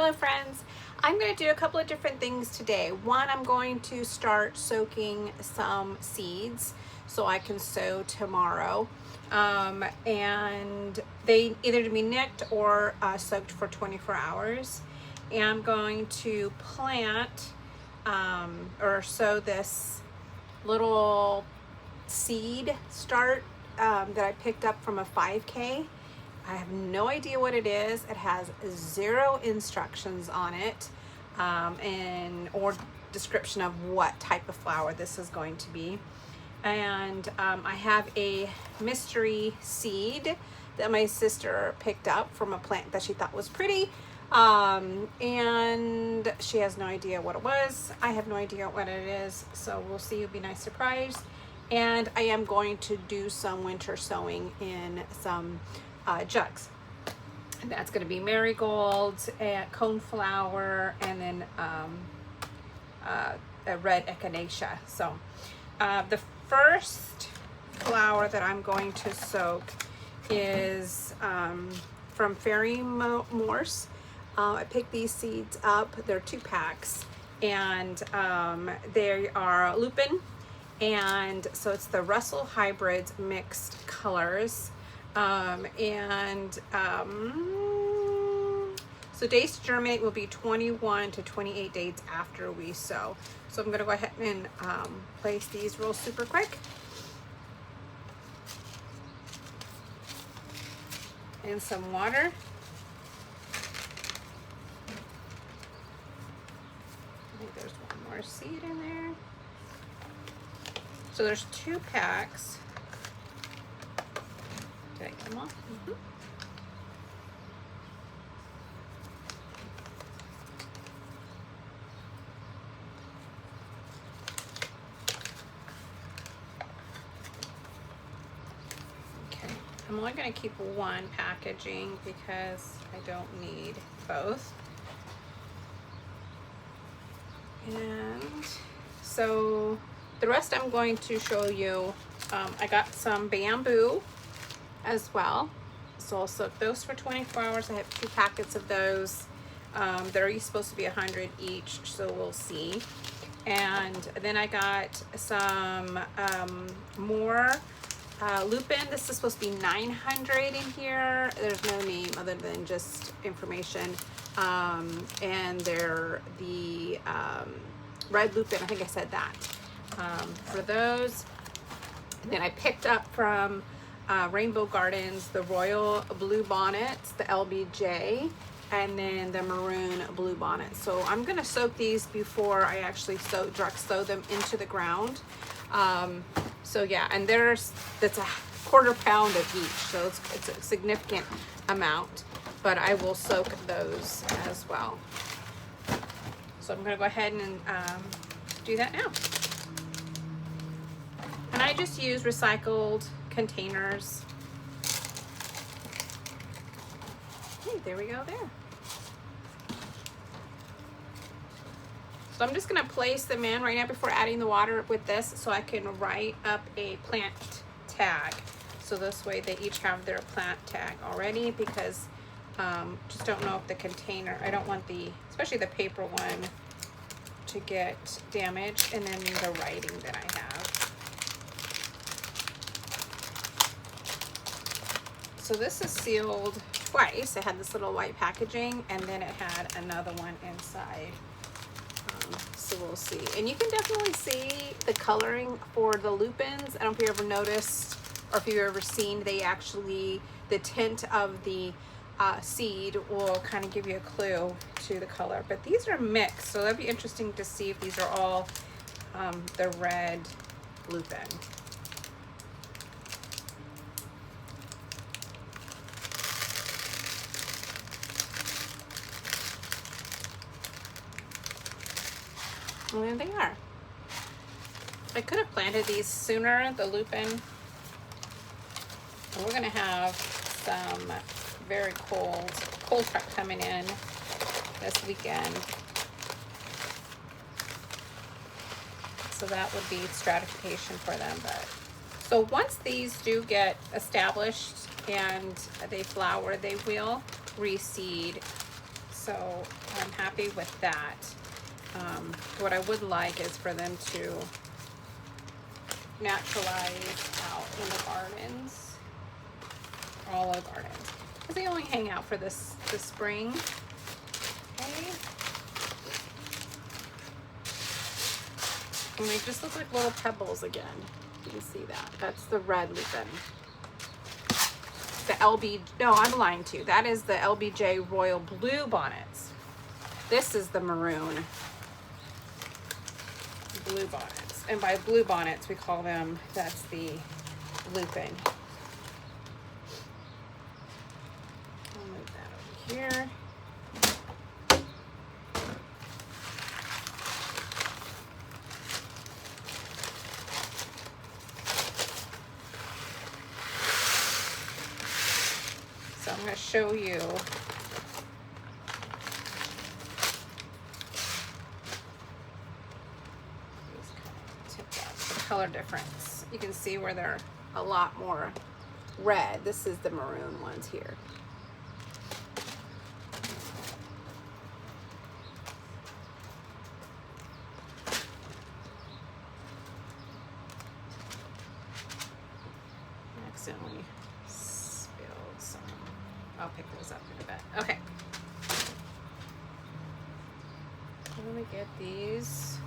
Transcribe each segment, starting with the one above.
Hello friends, I'm going to do a couple of different things today. One, I'm going to start soaking some seeds so I can sow tomorrow, and they either to be nicked or soaked for 24 hours. And I'm going to plant or sow this little seed start that I picked up from a 5K. I have no idea what it is. It has zero instructions on it or description of what type of flower this is going to be. And I have a mystery seed that my sister picked up from a plant that she thought was pretty. And she has no idea what it was. I have no idea what it is. So we'll see. It'll be a nice surprise. And I am going to do some winter sowing in some jugs. And that's going to be marigolds and coneflower and then a red echinacea. So the first flower that I'm going to soak is from Fairy Morse. I picked these seeds up. They're 2 packs, and they are lupin, and so it's the Russell Hybrids mixed colors. So days to germinate will be 21 to 28 days after we sow. So I'm going to go ahead and place these real super quick. And some water. I think there's one more seed in there. So there's 2 packs. Did I get them all? Mm-hmm. Okay, I'm only going to keep one packaging because I don't need both. And so the rest I'm going to show you. I got some bamboo as well, so I'll soak those for 24 hours. I have 2 packets of those. They're supposed to be 100 each, so we'll see. And then I got some more lupin. This is supposed to be 900 in here. There's no name other than just information. And they're the red lupin. I think I said that for those. And then I picked up from Rainbow Gardens the royal blue bonnets, the LBJ, and then the maroon blue bonnet. So I'm going to soak these before I actually direct sow them into the ground. So yeah, and that's a 1/4 pound of each, so it's a significant amount, but I will soak those as well. So I'm going to go ahead and do that now. And I just use recycled containers. Okay, there we go there. So I'm just going to place them in right now before adding the water with this so I can write up a plant tag. So this way they each have their plant tag already, because just don't know if the container, I don't want especially the paper one, to get damaged, and then the writing that I have. So this is sealed twice. It had this little white packaging, and then it had another one inside. So we'll see. And you can definitely see the coloring for the lupins. I don't know if you ever noticed, or if you've ever seen, they actually, the tint of the seed will kind of give you a clue to the color. But these are mixed, so that'd be interesting to see if these are all the red lupin. And there they are. I could have planted these sooner, the lupin. And we're going to have some very cold truck coming in this weekend. So that would be stratification for them. But so once these do get established and they flower, they will reseed So I'm happy with that. What I would like is for them to naturalize out in the gardens, all the gardens, because they only hang out for the spring. Okay. And they just look like little pebbles again. You can see that. That's the red lupin. The LB, no, I'm lying to you. That is the LBJ Royal Blue Bonnets. This is the maroon blue bonnets. And by blue bonnets, we call them, that's the lupin. I'll move that over here. So I'm going to show you the color difference. You can see where they're a lot more red. This is the maroon ones here. Accidentally spilled some. I'll pick those up in a bit. Okay. Let me get these.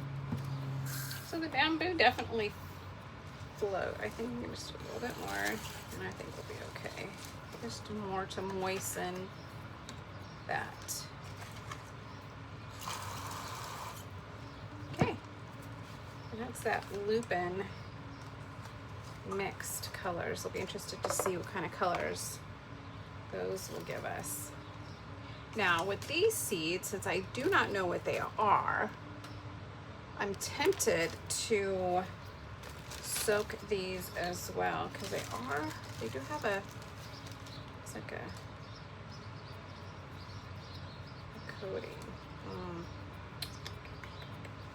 So the bamboo definitely float. I think just a little bit more, and I think we'll be okay. Just more to moisten that. Okay. And that's that lupin mixed colors. I'll be interested to see what kind of colors those will give us. Now with these seeds, since I do not know what they are, I'm tempted to soak these as well, because they do have it's like a coating.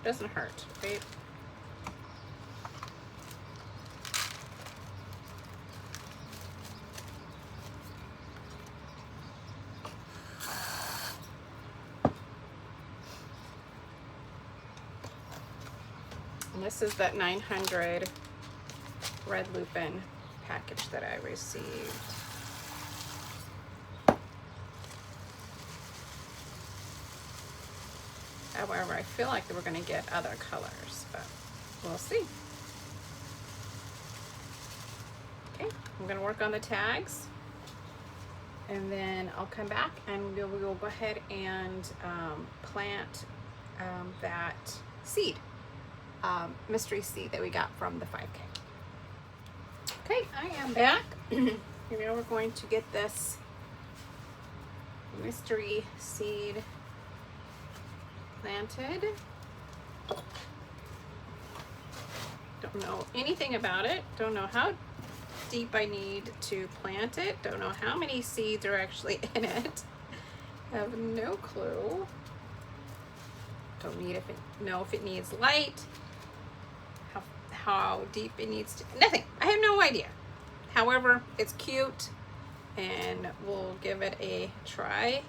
Doesn't hurt, right? And this is that 900 red lupin package that I received. However, I feel like we're going to get other colors, but we'll see. Okay, I'm going to work on the tags, and then I'll come back and we will go ahead and plant that seed. Mystery seed that we got from the 5K. Okay, I am back. Here we're going to get this mystery seed planted. Don't know anything about it. Don't know how deep I need to plant it. Don't know how many seeds are actually in it. Have no clue. Don't know if it needs light. How deep it needs to, nothing. I have no idea. However, it's cute and we'll give it a try.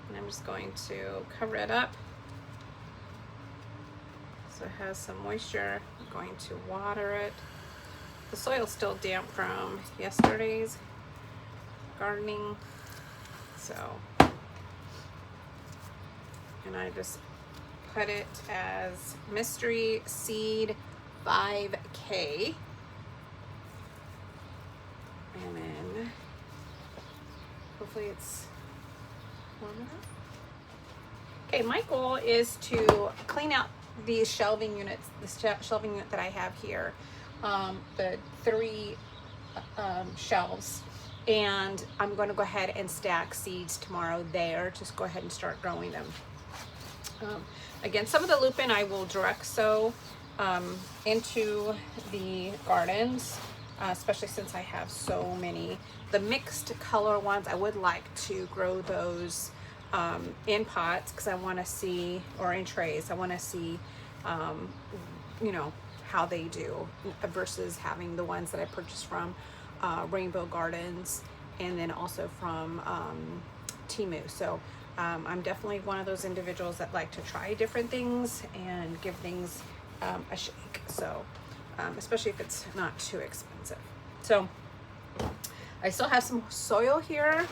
And I'm just going to cover it up so it has some moisture. I'm going to water it. The soil's still damp from yesterday's gardening, so, and I just put it as mystery seed 5K, and then hopefully it's warm enough. Okay, my goal is to clean out these shelving units, the shelving unit that I have here, the 3 shelves, and I'm going to go ahead and stack seeds tomorrow there. Just go ahead and start growing them. Again, some of the lupin I will direct sow into the gardens, especially since I have so many. The mixed color ones, I would like to grow those in pots, because I want to see, or in trays, I want to see, you know, how they do versus having the ones that I purchased from Rainbow Gardens and then also from Timu. So I'm definitely one of those individuals that like to try different things and give things a shake. So, especially if it's not too expensive. So I still have some soil here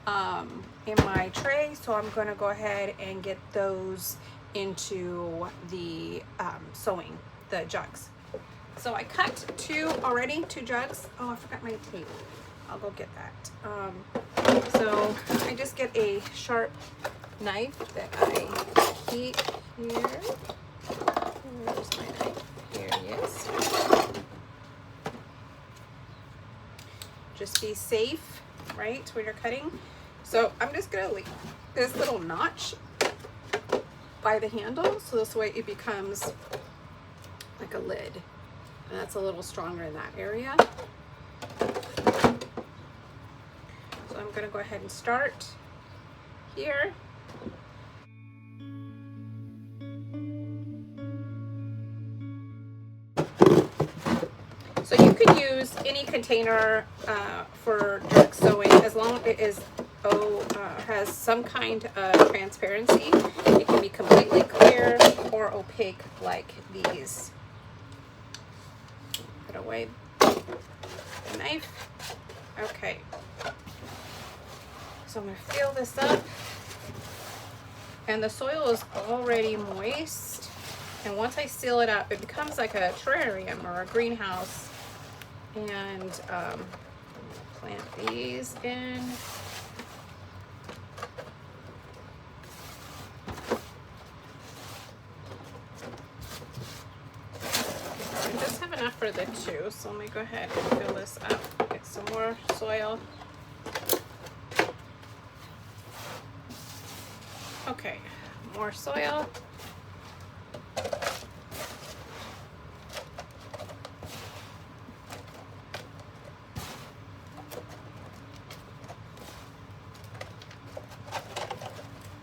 in my tray, so I'm going to go ahead and get those into the sowing, the jugs. So I cut two jugs. Oh, I forgot my tape. I'll go get that. So I just get a sharp knife that I keep here. Where's my knife? Here it is. Just be safe, right, when you're cutting. So I'm just gonna leave this little notch by the handle, so this way it becomes like a lid. And that's a little stronger in that area. So I'm gonna go ahead and start here. So you could use any container for jug sewing as long as it is has some kind of transparency. It can be completely clear or opaque like these. Put away the knife. Okay. So I'm going to fill this up. And the soil is already moist. And once I seal it up, it becomes like a terrarium or a greenhouse. And plant these in. I just have enough for the two, so let me go ahead and fill this up. Get some more soil. Okay, more soil.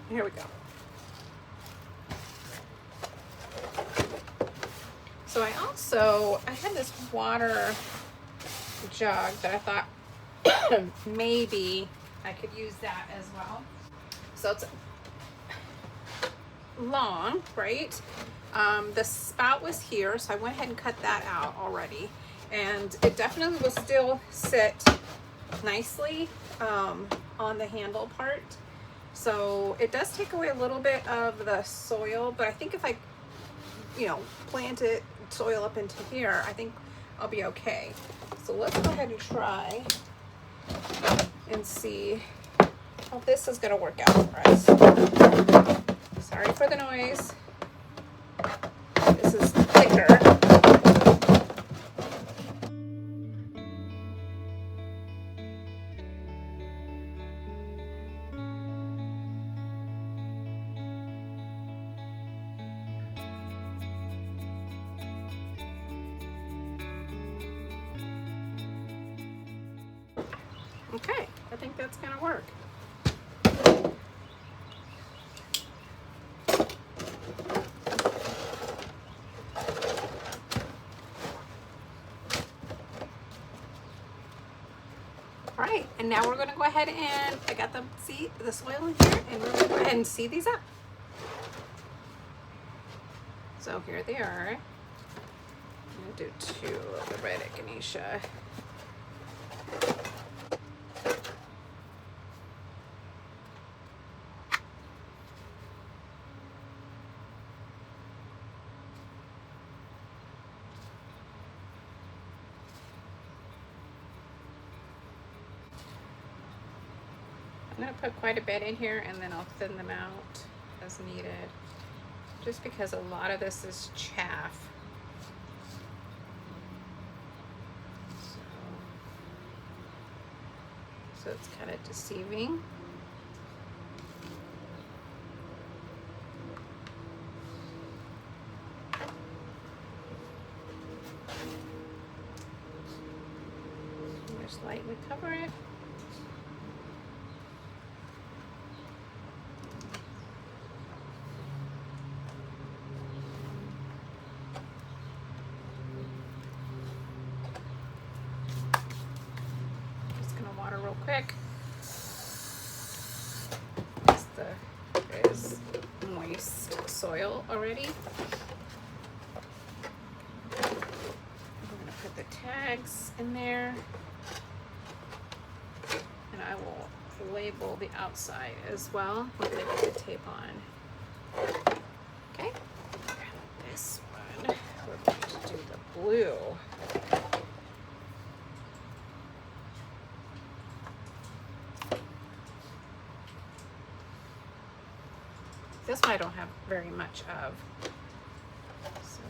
Here we go. So I had this water jug that I thought maybe I could use that as well. So it's long, right? The spout was here, so I went ahead and cut that out already. And it definitely will still sit nicely on the handle part. So it does take away a little bit of the soil, but I think if I, plant it, soil up into here, I think I'll be okay. So let's go ahead and try and see how this is going to work out for us. Sorry for the noise. This is thicker. Okay, I think that's going to work. All right, and now we're going to go ahead and I got the soil in here, and we're going to go ahead and seed these up. So here they are. I'm going to do two of the red echinacea. I'm going to put quite a bit in here, and then I'll thin them out as needed, just because a lot of this is chaff. So it's kind of deceiving. Just lightly cover it. Just gonna water real quick. Just the moist soil already. I'm gonna put the tags in there, and I will label the outside as well with the tape on. Okay, this one, we're going to do the blue. This one I don't have very much of, so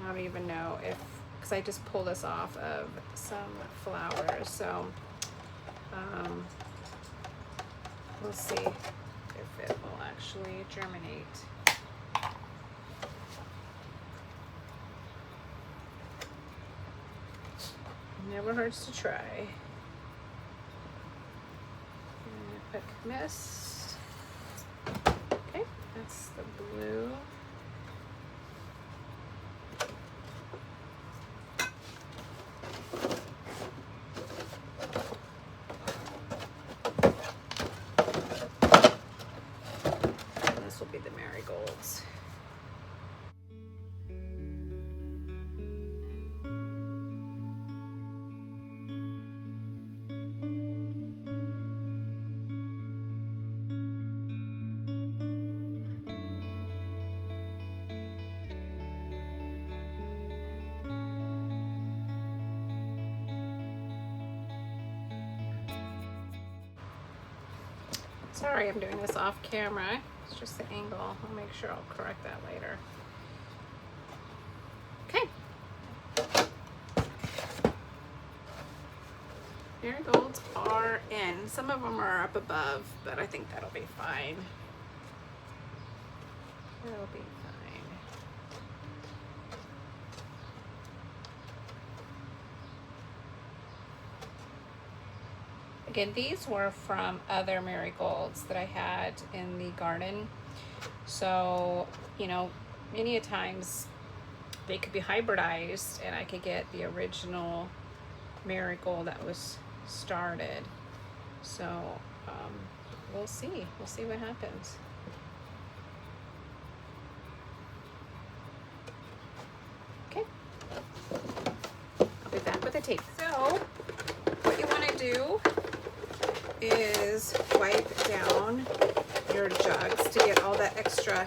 I don't even know if, because I just pulled this off of some flowers, so we'll see if it will actually germinate. Never hurts to try. Quick mist. Okay, that's the blue. And this will be the marigolds. Sorry, I'm doing this off camera. It's just the angle. I'll make sure I'll correct that later. Okay. Marigolds are in. Some of them are up above, but I think that'll be fine. That'll be fine. Again, these were from other marigolds that I had in the garden. So, you know, many a times they could be hybridized and I could get the original marigold that was started. So, we'll see. We'll see what happens. Okay. I'll be back with the tape. So, what you want to do is wipe down your jugs to get all that extra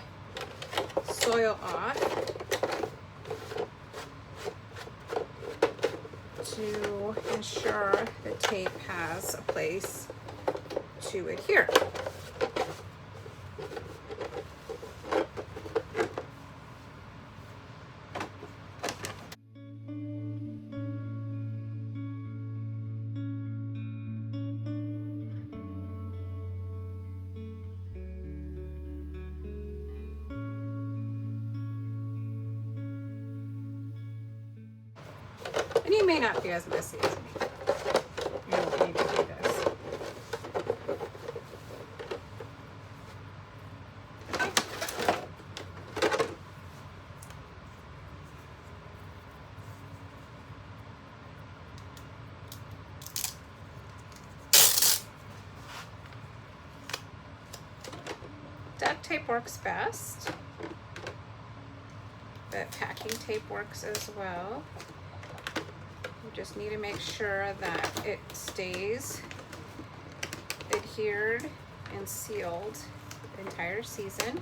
soil off, to ensure the tape has a place to adhere. And you may not be as messy as me. You don't need to do this. Duct tape works best, but packing tape works as well. You just need to make sure that it stays adhered and sealed the entire season.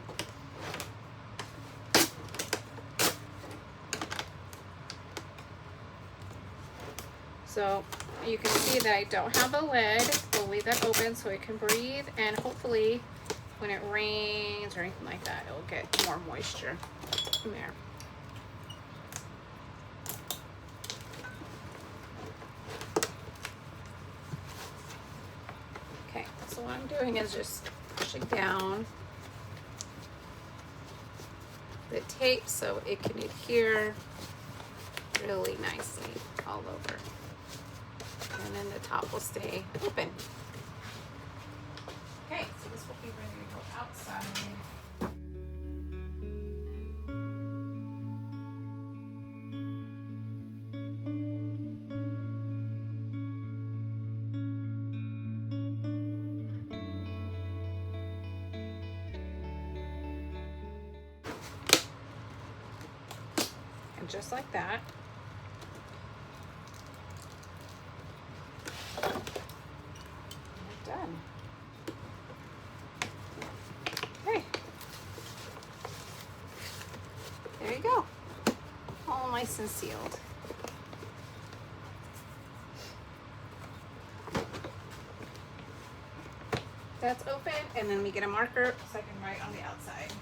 So you can see that I don't have a lid. We'll leave that open so it can breathe, and hopefully when it rains or anything like that, it'll get more moisture in there. Okay, so what I'm doing is just pushing down the tape so it can adhere really nicely all over. And then the top will stay open. Okay, so this will be ready to go outside. just like that. Done. Okay. There you go. All nice and sealed. That's open, and then we get a marker so I can write on the outside.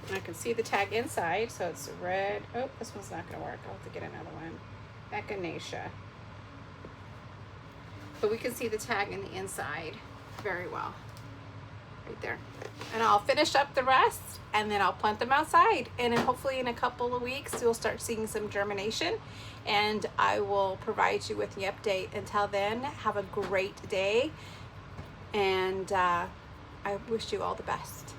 And I can see the tag inside, so it's red. Oh, this one's not gonna work. I'll have to get another one. Echinacea. But we can see the tag in the inside very well. Right there. And I'll finish up the rest, and then I'll plant them outside. And then hopefully in a couple of weeks, you'll start seeing some germination. And I will provide you with the update. Until then, have a great day. And I wish you all the best.